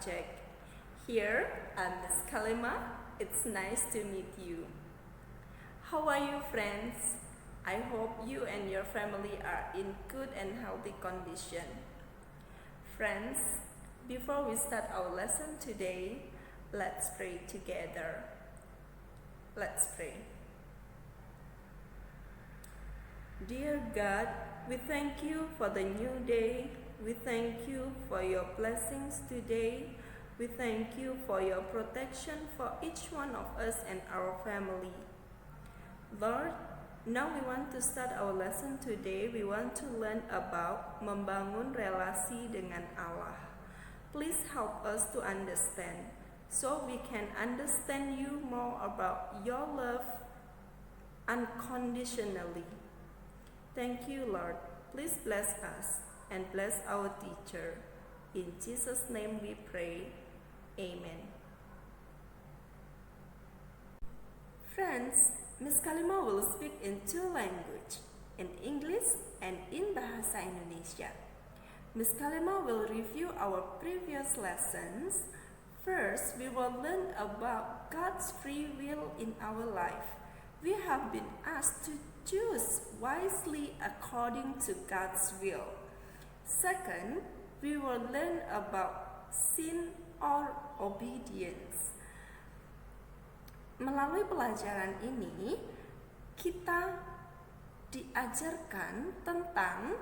subject. Here, I'm Miss Kalima. It's nice to meet you. How are you, friends? I hope you and your family are in good and healthy condition. Friends, before we start our lesson today, let's pray together. Let's pray. Dear God, we thank you for the new day. We thank you for your blessings today. We thank you for your protection for each one of us and our family. Lord, now we want to start our lesson today. We want to learn about membangun relasi dengan Allah. Please help us to understand so we can understand you more about your love unconditionally. Thank you, Lord. Please bless us and bless our teacher. In Jesus' name we pray. Amen. Friends, Miss Kalima will speak in two languages, in English and in Bahasa Indonesia. Miss Kalima will review our previous lessons. First, we will learn about God's free will in our life. We have been asked to choose wisely according to God's will. Second, we will learn about sin or obedience. Melalui pelajaran ini, kita diajarkan tentang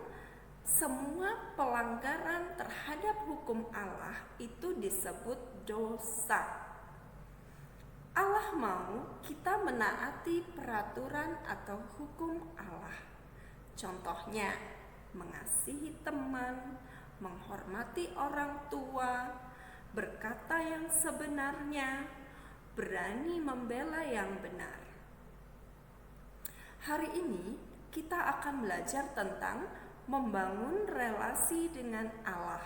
semua pelanggaran terhadap hukum Allah itu disebut dosa. Allah mau kita menaati peraturan atau hukum Allah. Contohnya, mengasihi teman, menghormati orang tua, berkata yang sebenarnya, berani membela yang benar. Hari ini kita akan belajar tentang membangun relasi dengan Allah.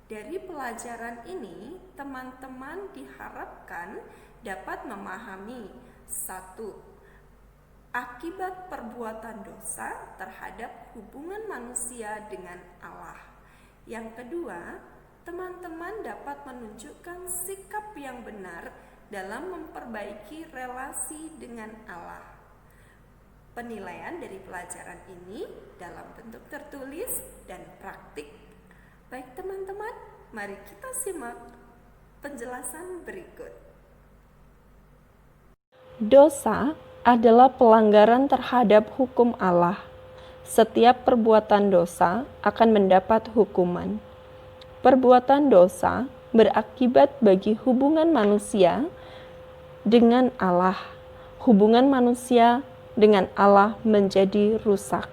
Dari pelajaran ini, teman-teman diharapkan dapat memahami 1. Akibat perbuatan dosa terhadap hubungan manusia dengan Allah. Yang kedua, teman-teman dapat menunjukkan sikap yang benar dalam memperbaiki relasi dengan Allah. Penilaian dari pelajaran ini dalam bentuk tertulis dan praktik. Baik teman-teman, mari kita simak penjelasan berikut. Dosa adalah pelanggaran terhadap hukum Allah. Setiap perbuatan dosa akan mendapat hukuman. Perbuatan dosa berakibat bagi hubungan manusia dengan Allah. Hubungan manusia dengan Allah menjadi rusak.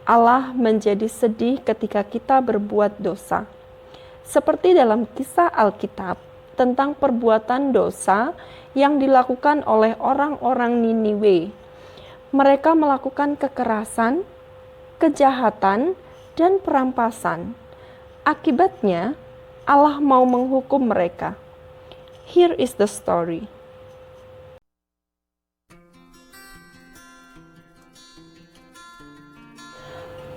Allah menjadi sedih ketika kita berbuat dosa. Seperti dalam kisah Alkitab tentang perbuatan dosa yang dilakukan oleh orang-orang Niniwe. Mereka melakukan kekerasan, kejahatan, dan perampasan. Akibatnya, Allah mau menghukum mereka. Here is the story.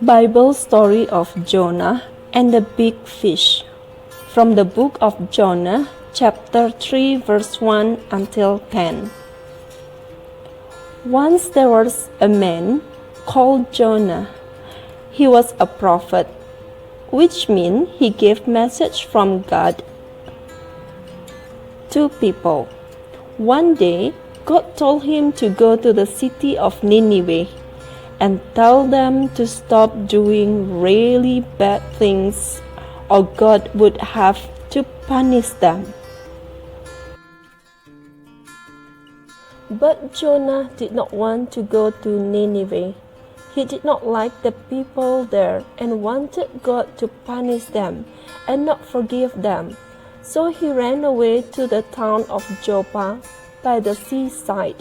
Bible story of Jonah and the big fish. From the book of Jonah, chapter 3, verse 1 until 10. Once there was a man called Jonah. He was a prophet, which means he gave message from God to people. One day, God told him to go to the city of Nineveh and tell them to stop doing really bad things, or God would have to punish them. But Jonah did not want to go to Nineveh. He did not like the people there and wanted God to punish them and not forgive them. So he ran away to the town of Joppa by the seaside.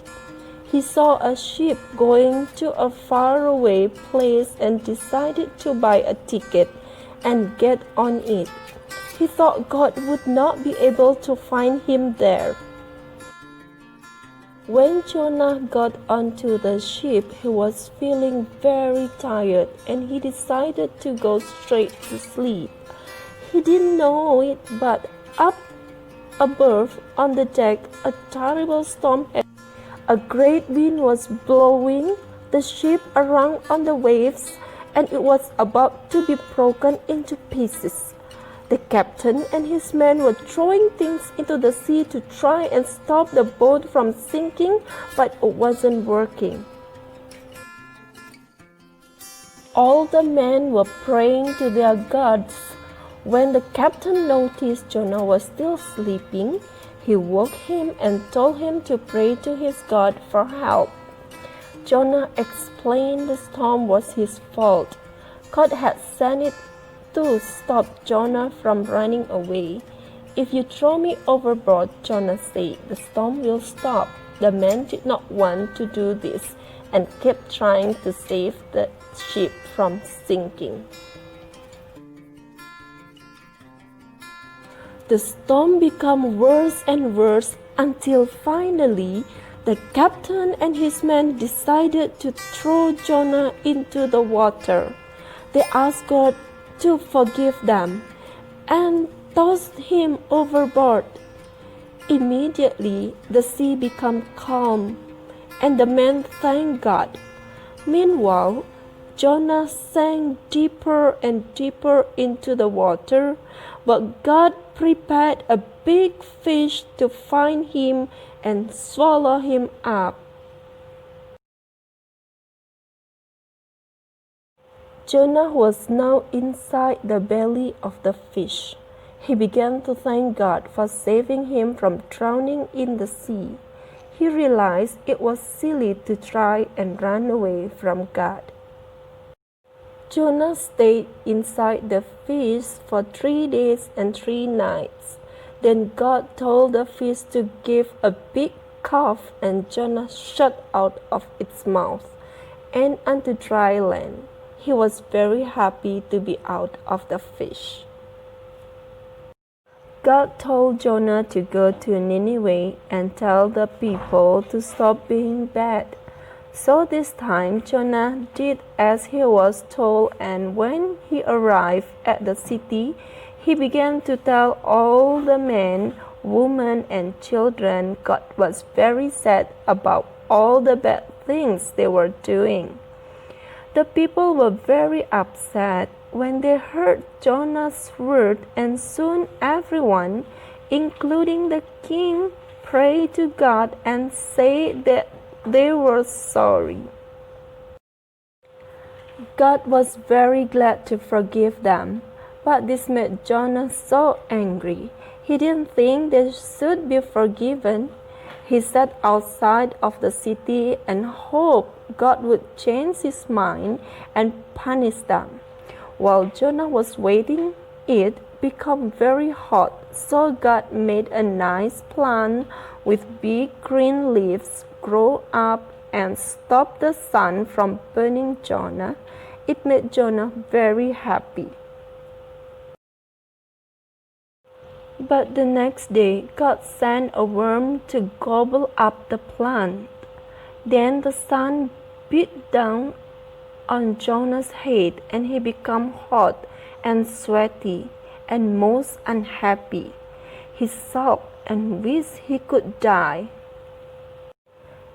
He saw a ship going to a faraway place and decided to buy a ticket and get on it. He thought God would not be able to find him there. When Jonah got onto the ship, he was feeling very tired and he decided to go straight to sleep. He didn't know it, but Up above on the deck, a terrible storm. A great wind was blowing the ship around on the waves, and it was about to be broken into pieces. The captain and his men were throwing things into the sea to try and stop the boat from sinking, but it wasn't working. All the men were praying to their gods. When the captain noticed Jonah was still sleeping, he woke him and told him to pray to his God for help. Jonah explained the storm was his fault. God had sent it to stop Jonah from running away. "If you throw me overboard," Jonah said, "the storm will stop." The men did not want to do this and kept trying to save the ship from sinking. The storm became worse and worse until finally the captain and his men decided to throw Jonah into the water. They asked God to forgive them and tossed him overboard. Immediately the sea became calm and the men thanked God. Meanwhile, Jonah sank deeper and deeper into the water, but God prepared a big fish to find him and swallow him up. Jonah was now inside the belly of the fish. He began to thank God for saving him from drowning in the sea. He realized it was silly to try and run away from God. Jonah stayed inside the fish for 3 days and 3 nights. Then God told the fish to give a big cough, and Jonah shot out of its mouth and onto dry land. He was very happy to be out of the fish. God told Jonah to go to Nineveh and tell the people to stop being bad. So this time Jonah did as he was told, and when he arrived at the city, he began to tell all the men, women, and children God was very sad about all the bad things they were doing. The people were very upset when they heard Jonah's word, and soon everyone, including the king, prayed to God and said that they were sorry. God was very glad to forgive them, but this made Jonah so angry. He didn't think they should be forgiven. He sat outside of the city and hoped God would change his mind and punish them. While Jonah was waiting, it became very hot, so God made a nice plant with big green leaves grow up and stop the sun from burning Jonah. It made Jonah very happy. But the next day, God sent a worm to gobble up the plant. Then the sun beat down on Jonah's head, and he became hot and sweaty and most unhappy. He sulked and wished he could die.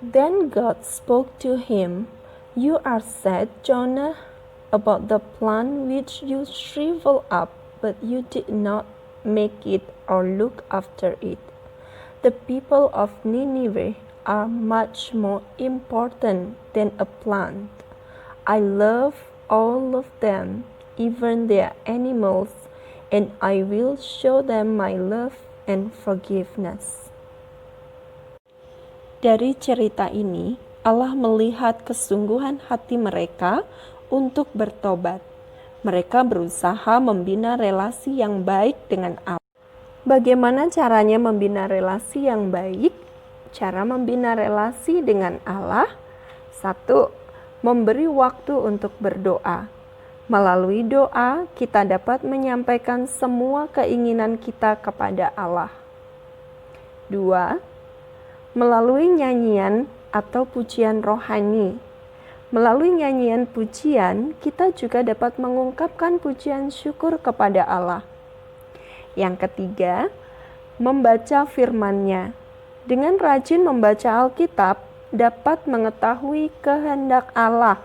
Then God spoke to him, "You are sad, Jonah, about the plant which you shrivel up, but you did not make it or look after it. The people of Nineveh are much more important than a plant. I love all of them, even their animals, and I will show them my love and forgiveness." Dari cerita ini, Allah melihat kesungguhan hati mereka untuk bertobat. Mereka berusaha membina relasi yang baik dengan Allah. Bagaimana caranya membina relasi yang baik? Cara membina relasi dengan Allah: 1. Memberi waktu untuk berdoa. Melalui doa, kita dapat menyampaikan semua keinginan kita kepada Allah. 2. Melalui nyanyian atau pujian rohani. Melalui nyanyian pujian, kita juga dapat mengungkapkan pujian syukur kepada Allah. Yang ketiga, membaca firman-Nya. Dengan rajin membaca Alkitab, dapat mengetahui kehendak Allah.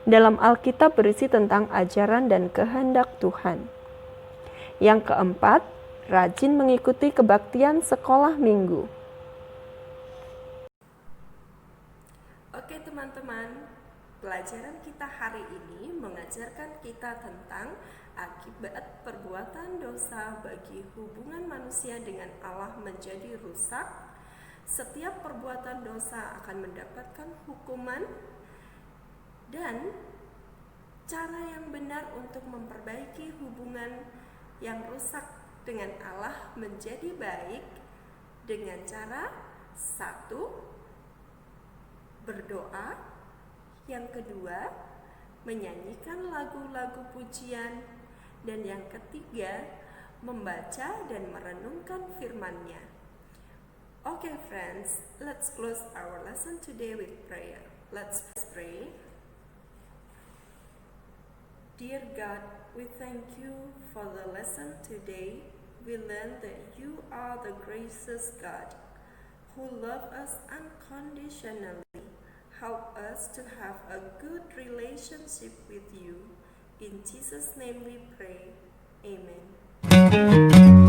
Dalam Alkitab berisi tentang ajaran dan kehendak Tuhan. Yang keempat, rajin mengikuti kebaktian sekolah minggu. Oke teman-teman, pelajaran kita hari ini mengajarkan kita tentang akibat perbuatan dosa bagi hubungan manusia dengan Allah menjadi rusak. Setiap perbuatan dosa akan mendapatkan hukuman dan cara yang benar untuk memperbaiki hubungan yang rusak dengan Allah menjadi baik dengan cara 1. Berdoa, yang kedua menyanyikan lagu-lagu pujian, dan yang ketiga membaca dan merenungkan firman-Nya. Okay friends, let's close our lesson today with prayer. Let's pray. Dear God, we thank you for the lesson today. We learned that you are the gracious God who love us unconditionally. Help us to have a good relationship with you. In Jesus' name we pray. Amen.